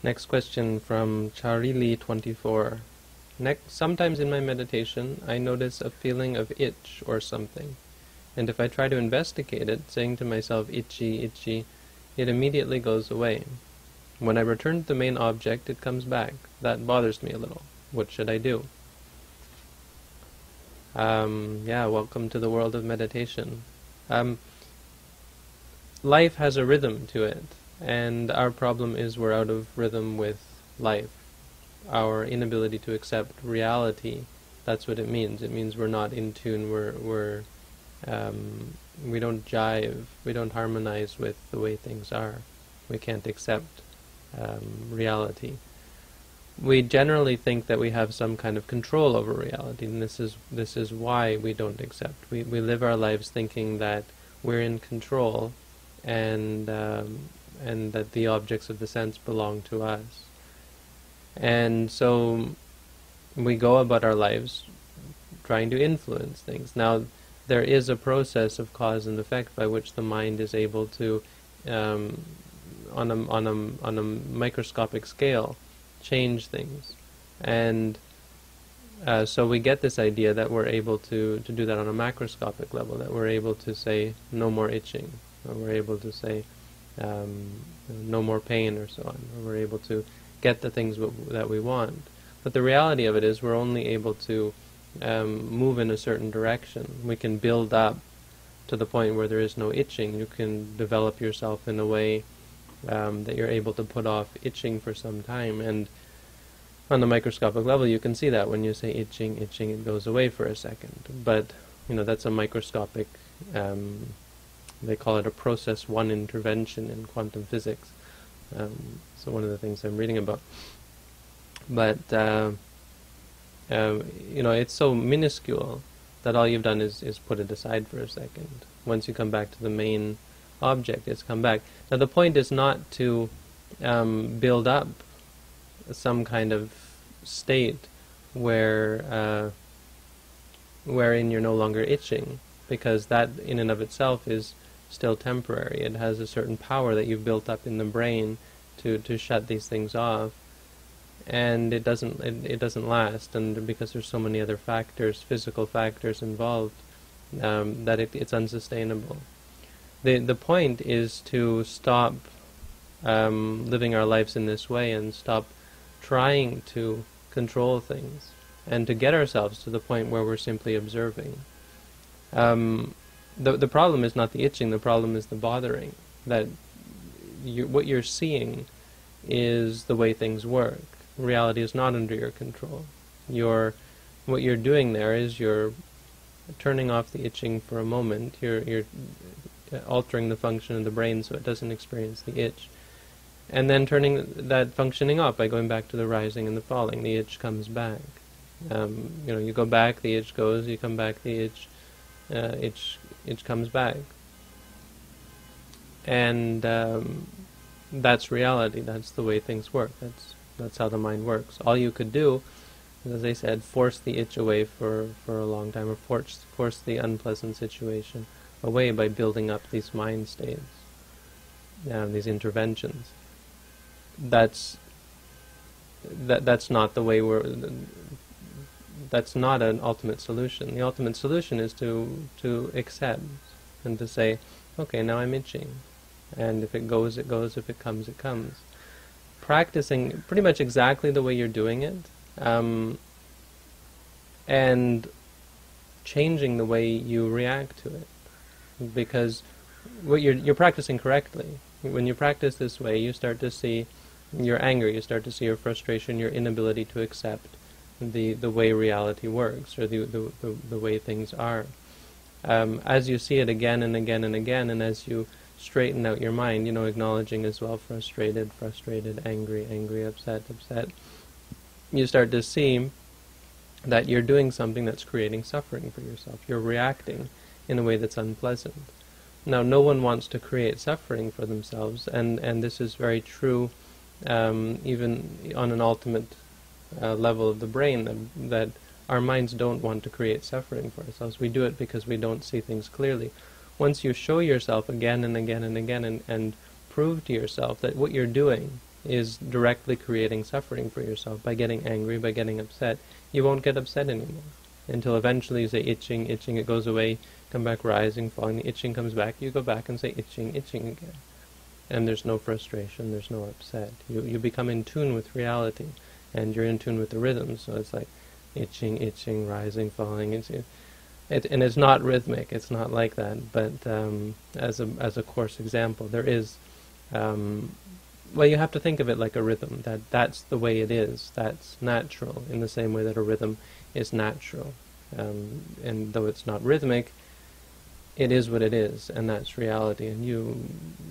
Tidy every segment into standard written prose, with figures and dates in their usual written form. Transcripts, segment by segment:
Next question from Charili24. Sometimes in my meditation, I notice a feeling of itch or something, and if I try to investigate it, saying to myself, itchy, itchy, it immediately goes away. When I return to the main object, it comes back. That bothers me a little. What should I do? Welcome to the world of meditation. Life has a rhythm to it, and our problem is we're out of rhythm with life. Our inability to accept reality, that's what it means. It means we're not in tune, we don't jive, we don't harmonize with the way things are. We can't accept reality. We generally think that we have some kind of control over reality, and this is why we don't accept. We live our lives thinking that we're in control, and that the objects of the sense belong to us. And so we go about our lives trying to influence things. Now, there is a process of cause and effect by which the mind is able to, on a microscopic scale, change things. And so we get this idea that we're able to do that on a macroscopic level, that we're able to say, no more itching, or we're able to say, no more pain, or so on, or we're able to get the things that we want. But the reality of it is we're only able to move in a certain direction. We can build up to the point where there is no itching. You can develop yourself in a way that you're able to put off itching for some time. And on the microscopic level, you can see that when you say itching, it goes away for a second. But that's a microscopic. They call it a process one intervention in quantum physics. So one of the things I'm reading about. But it's so minuscule that all you've done is put it aside for a second. Once you come back to the main object, it's come back. Now the point is not to build up some kind of state wherein you're no longer itching, because that in and of itself is still temporary. It has a certain power that you've built up in the brain to shut these things off, and it doesn't last. And because there's so many other factors, physical factors involved, that it's unsustainable. The point is to stop living our lives in this way and stop trying to control things, and to get ourselves to the point where we're simply observing. The problem is not the itching, the problem is the bothering. That what you're seeing is the way things work. Reality is not under your control. What you're doing there is you're turning off the itching for a moment. You're altering the function of the brain so it doesn't experience the itch, and then turning that functioning off by going back to the rising and the falling. The itch comes back. You go back, the itch goes. You come back, the itch comes back. And that's reality. That's the way things work. That's how the mind works. All you could do, as I said, force the itch away for a long time, or force the unpleasant situation away by building up these mind states, these interventions. That's not the way that's not an ultimate solution. The ultimate solution is to accept and to say, okay, now I'm itching, and if it goes, it goes. If it comes, it comes. Practicing pretty much exactly the way you're doing it, and changing the way you react to it, because what you're practicing correctly. When you practice this way, you start to see your anger, you start to see your frustration, your inability to accept the way reality works, or the way things are. As you see it again and again and again, and as you straighten out your mind, acknowledging as well, frustrated, angry, upset, you start to see that you're doing something that's creating suffering for yourself. You're reacting in a way that's unpleasant. Now, no one wants to create suffering for themselves, and this is very true even on an ultimate level of the brain, that our minds don't want to create suffering for ourselves. We do it because we don't see things clearly. Once you show yourself again and again and again, and prove to yourself that what you're doing is directly creating suffering for yourself. By getting angry, by getting upset, you won't get upset anymore. Until eventually you say itching, itching, it goes away, come back rising, falling, the itching comes back, you go back and say itching, itching again. And there's no frustration, there's no upset. You become in tune with reality, and you're in tune with the rhythm, so it's like itching, itching, rising, falling. And it's not rhythmic, it's not like that, but as a coarse example, there is, well, you have to think of it like a rhythm, that's the way it is, that's natural, in the same way that a rhythm is natural. And though it's not rhythmic, it is what it is, and that's reality. And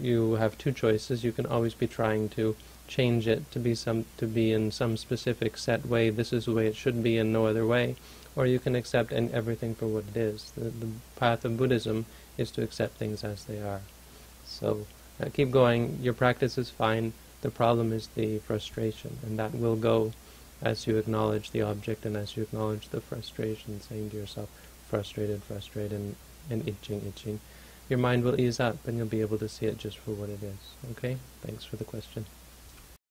you have two choices. You can always be trying to change it to be in some specific set way. This is the way it should be, and no other way. Or you can accept everything for what it is. The path of Buddhism is to accept things as they are. So keep going. Your practice is fine. The problem is the frustration, and that will go as you acknowledge the object and as you acknowledge the frustration, saying to yourself, frustrated, frustrated, and itching, itching. Your mind will ease up and you'll be able to see it just for what it is. Okay? Thanks for the question.